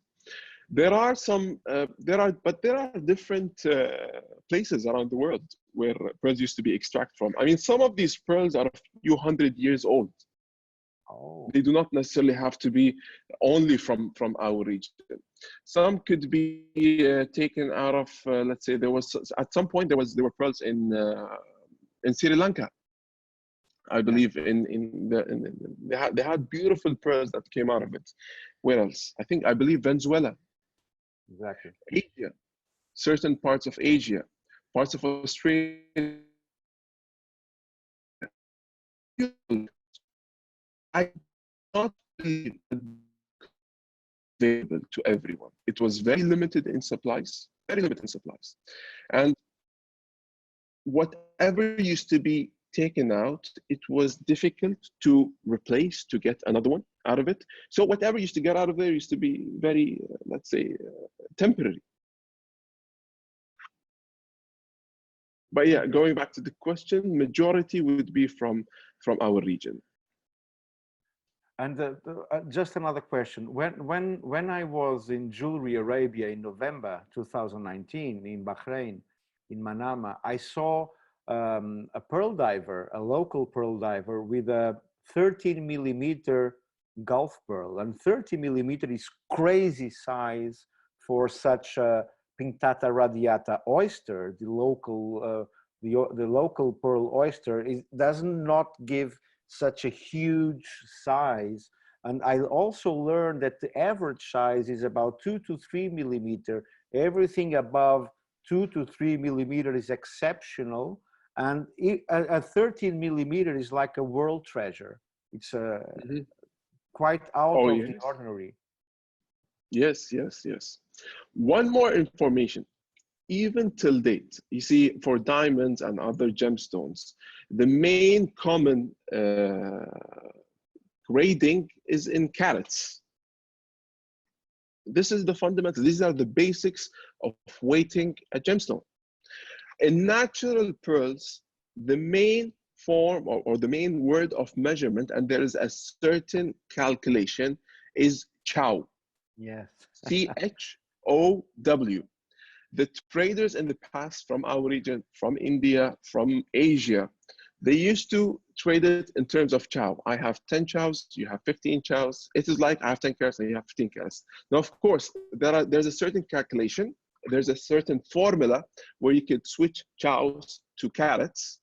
There are some, there are different places around the world where pearls used to be extracted from. I mean, some of these pearls are a few hundred years old. Oh. They do not necessarily have to be only from our region. Some could be taken out of, let's say, there was at some point there were pearls in Sri Lanka. I believe they had beautiful pearls that came out of it. Where else? I believe Venezuela. Exactly. Asia, certain parts of Asia, parts of Australia. I not believe available to everyone. It was very limited in supplies, and whatever used to be taken out, it was difficult to replace, to get another one out of it. So whatever used to get out of there used to be very, let's say, temporary. But yeah, going back to the question, majority would be from our region. And just another question. When I was in Jewelry Arabia in November 2019 in Bahrain, in Manama, I saw a pearl diver, a local pearl diver with a 13 millimeter Gulf pearl. And 30 millimeter is crazy size for such a Pinctata radiata oyster. The local pearl oyster does not give such a huge size. And I also learned that the average size is about 2 to 3 millimeter. Everything above 2 to 3 millimeter is exceptional. And a 13 millimeter is like a world treasure. It's quite out Oh, of the yes. ordinary. Yes, yes, yes. One more information. Even till date, you see, for diamonds and other gemstones, the main common grading is in carats. This is the fundamentals. These are the basics of weighting a gemstone. In natural pearls, the main form or the main word of measurement, and there is a certain calculation, is chow. Yes. CHOW. The traders in the past from our region, from India, from Asia, they used to trade it in terms of chow. I have 10 chows, you have 15 chows. It is like I have 10 carats and you have 15 carats. Now, of course, there's a certain calculation. There's a certain formula where you could switch chows to carats.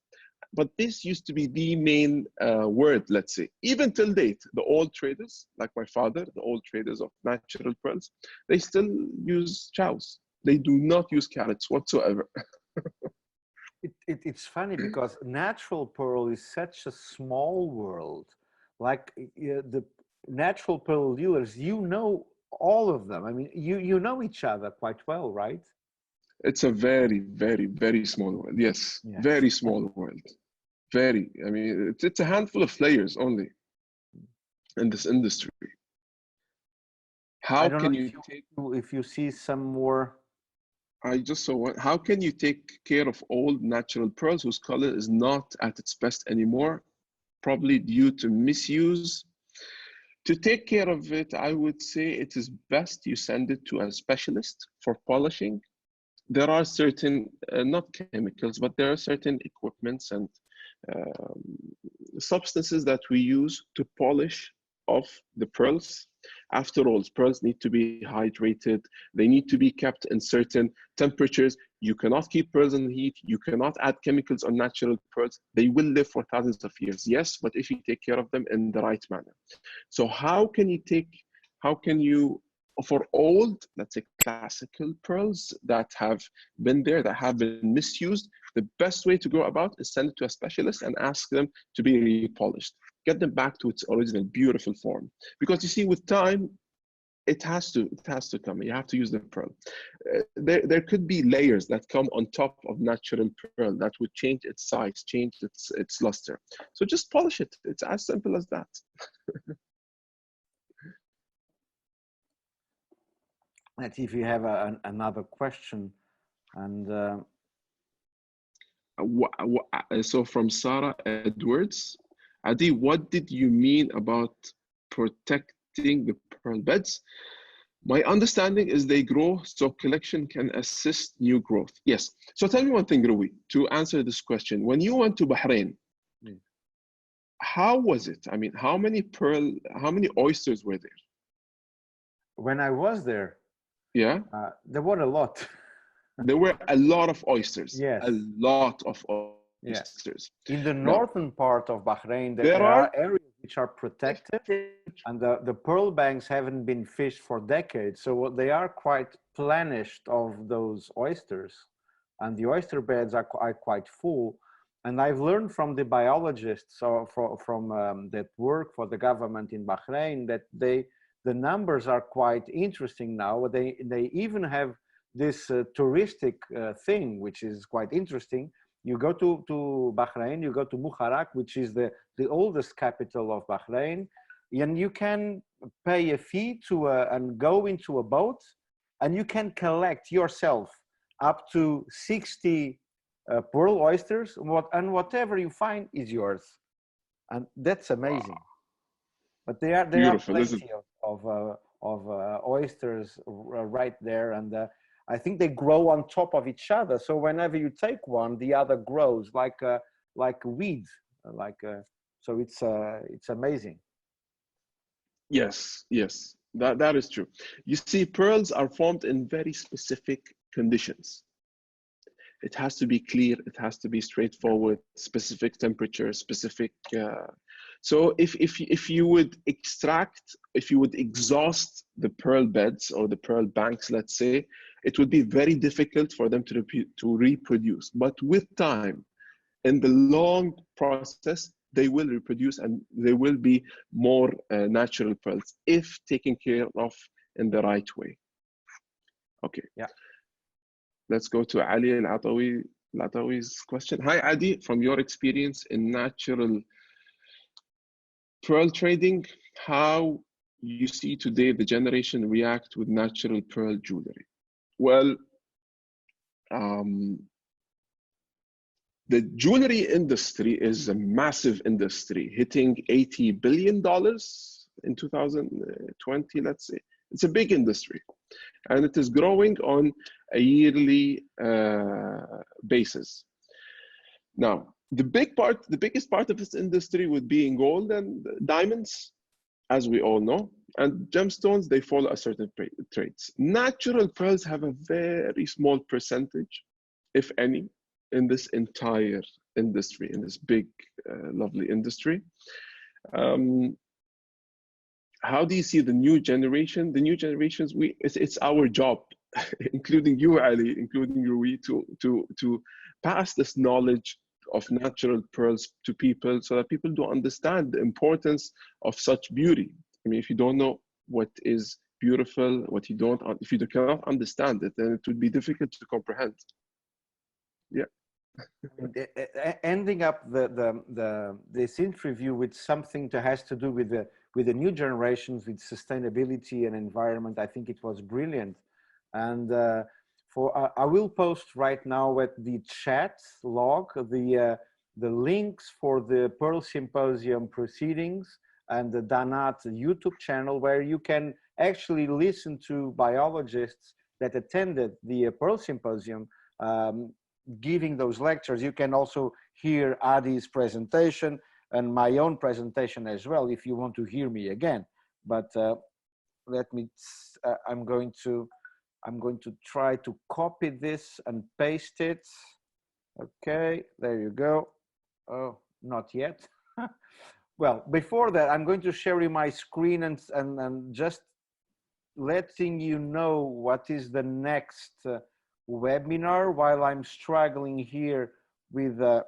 But this used to be the main word, let's say. Even till date, the old traders, like my father, the old traders of natural pearls, they still use chows. They do not use carats whatsoever. It's funny because natural pearl is such a small world. Like the natural pearl dealers, you know all of them. I mean, you know each other quite well, right? It's a very, very, very small world. Yes, Yes. very small world. Very. I mean, it's a handful of players only in this industry. How I don't can know you take? if you see some more. I just saw one. How can you take care of old natural pearls whose color is not at its best anymore? Probably due to misuse. To take care of it, I would say it is best you send it to a specialist for polishing. There are certain, not chemicals, but there are certain equipments and substances that we use to polish off the pearls. After all, pearls need to be hydrated. They need to be kept in certain temperatures. You cannot keep pearls in heat. You cannot add chemicals on natural pearls. They will live for thousands of years, yes, but if you take care of them in the right manner. So how can you, for old, let's say classical pearls that have been there, that have been misused, the best way to go about is send it to a specialist and ask them to be repolished. Get them back to its original beautiful form. Because you see, with time, it has to come. You have to use the pearl. There could be layers that come on top of natural pearl that would change its size, change its luster. So just polish it. It's as simple as that. Let's see if you have another question. And so from Sarah Edwards, Adi, what did you mean about protecting the pearl beds? My understanding is they grow, so collection can assist new growth. Yes. So tell me one thing, Rui, to answer this question. When you went to Bahrain, how was it? I mean, how many oysters were there? When I was there, yeah, there were a lot. There were a lot of oysters. Yes. A lot of Yes. oysters. In the northern part of Bahrain, there are areas which are protected, and the pearl banks haven't been fished for decades. So they are quite plenished of those oysters, and the oyster beds are quite full. And I've learned from the biologists from that work for the government in Bahrain that the numbers are quite interesting now. They even have this touristic thing, which is quite interesting. You go to Bahrain, you go to Mukharak, which is the oldest capital of Bahrain, and you can pay a fee and go into a boat, and you can collect yourself up to 60 pearl oysters, and whatever you find is yours. And that's amazing. But there are Beautiful, isn't plenty of oysters right there, and I think they grow on top of each other. So whenever you take one, the other grows like a weed, so it's amazing. Yes, yes, that is true. You see, pearls are formed in very specific conditions. It has to be clear, it has to be straightforward, specific temperature, specific. So if you would exhaust the pearl beds or the pearl banks, let's say, it would be very difficult for them to reproduce. But with time, in the long process, they will reproduce and they will be more natural pearls if taken care of in the right way. Okay. Yeah. Let's go to Ali Al-Atawi's question. Hi, Adi, from your experience in natural pearl trading, how you see today the generation react with natural pearl jewelry? Well, the jewelry industry is a massive industry, hitting $80 billion in 2020, let's say. It's a big industry, and it is growing on a yearly basis. Now, the biggest part of this industry would be in gold and diamonds, as we all know, and gemstones, they follow a certain traits. Natural pearls have a very small percentage, if any, in this entire industry, in this big, lovely industry. How do you see the new generation? The new generations, it's our job, including you, Ali, including Rui, to pass this knowledge of natural pearls to people so that people do understand the importance of such beauty. I mean, if you don't know what is beautiful, if you cannot understand it, then it would be difficult to comprehend. Yeah. Ending up this interview with something that has to do with the new generations, with sustainability and environment, I think it was brilliant. And I will post right now at the chat log the links for the Pearl Symposium proceedings and the Danat YouTube channel, where you can actually listen to biologists that attended the Pearl Symposium giving those lectures. You can also hear Adi's presentation and my own presentation as well, if you want to hear me again. But let me, I'm going to try to copy this and paste it. Okay, there you go. Oh, not yet. Well, before that, I'm going to share you my screen and just letting you know what is the next webinar, while I'm struggling here with the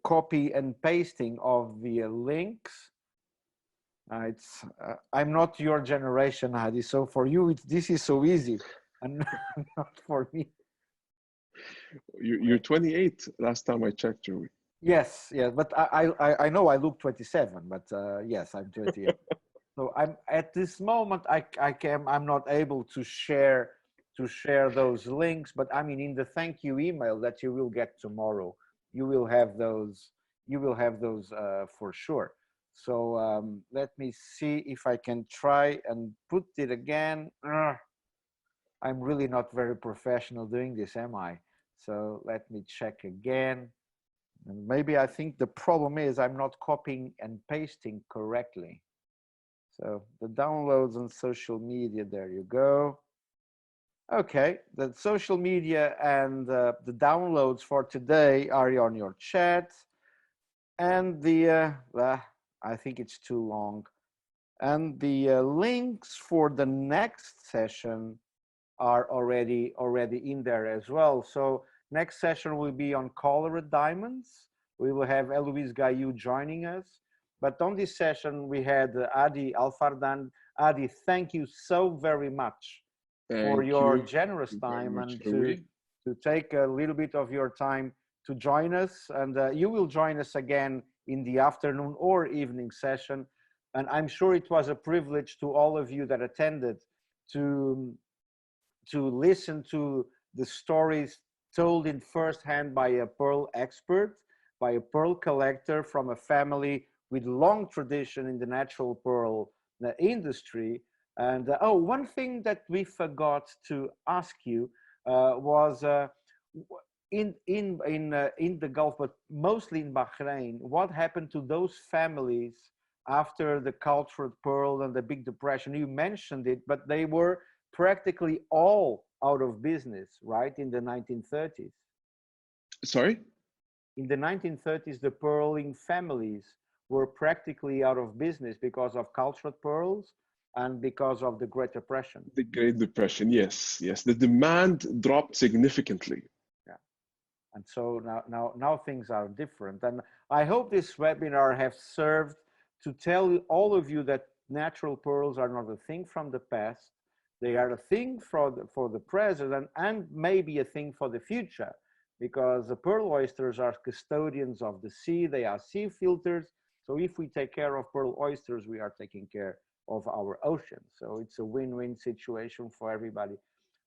copy and pasting of the links. I'm not your generation, Adi, so for you this is so easy, and not for me. You're 28 last time I checked, Joey. Yes, but I know I look 27, but yes, I'm 28. So I'm at this moment I'm not able to share those links, but I mean, in the thank you email that you will get tomorrow, you will have those for sure. So let me see if I can try and put it again. I'm really not very professional doing this, am I? So let me check again. And maybe I think the problem is I'm not copying and pasting correctly. So the downloads on social media, there you go. Okay, the social media and the downloads for today are on your chat. And I think it's too long. And the links for the next session are already in there as well. So next session will be on colored diamonds. We will have Eloise Gaillou joining us. But on this session, we had Adi Al Fardan. Adi, thank you so very much for your generous time and to take a little bit of your time to join us. And you will join us again in the afternoon or evening session. And I'm sure it was a privilege to all of you that attended to listen to the stories told in firsthand by a pearl expert, by a pearl collector from a family with long tradition in the natural pearl industry. And oh, one thing that we forgot to ask you was in the Gulf, but mostly in Bahrain, what happened to those families after the cultured pearl and the Big Depression? You mentioned it, but they were practically all out of business, right, in the 1930s. Sorry? In the 1930s, the pearling families were practically out of business because of cultured pearls and because of the Great Depression. The Great Depression, yes, yes. The demand dropped significantly. Yeah, and so now things are different. And I hope this webinar has served to tell all of you that natural pearls are not a thing from the past. They are a thing for the present and maybe a thing for the future, because the pearl oysters are custodians of the sea. They are sea filters. So if we take care of pearl oysters, we are taking care of our ocean. So it's a win-win situation for everybody.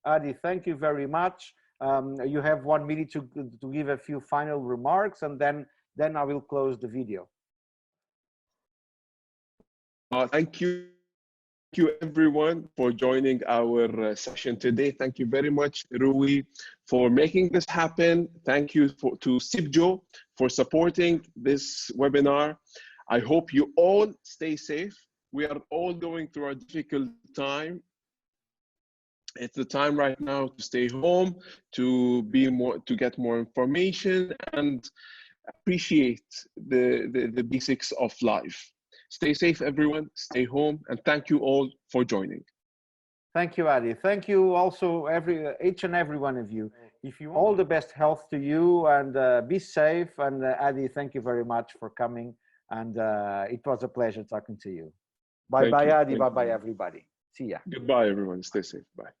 Adi, thank you very much. You have 1 minute to give a few final remarks, and then I will close the video. Thank you. Thank you everyone for joining our session today. Thank you very much, Rui, for making this happen. Thank you to CIBJO for supporting this webinar. I hope you all stay safe. We are all going through a difficult time. It's the time right now to stay home, to get more information and appreciate the basics of life. Stay safe, everyone. Stay home, and thank you all for joining. Thank you, Adi. Thank you also each and every one of you. All the best health to you, and be safe. And Adi, thank you very much for coming. And it was a pleasure talking to you. Bye bye, Adi. Bye bye, everybody. See ya. Goodbye, everyone. Stay safe. Bye.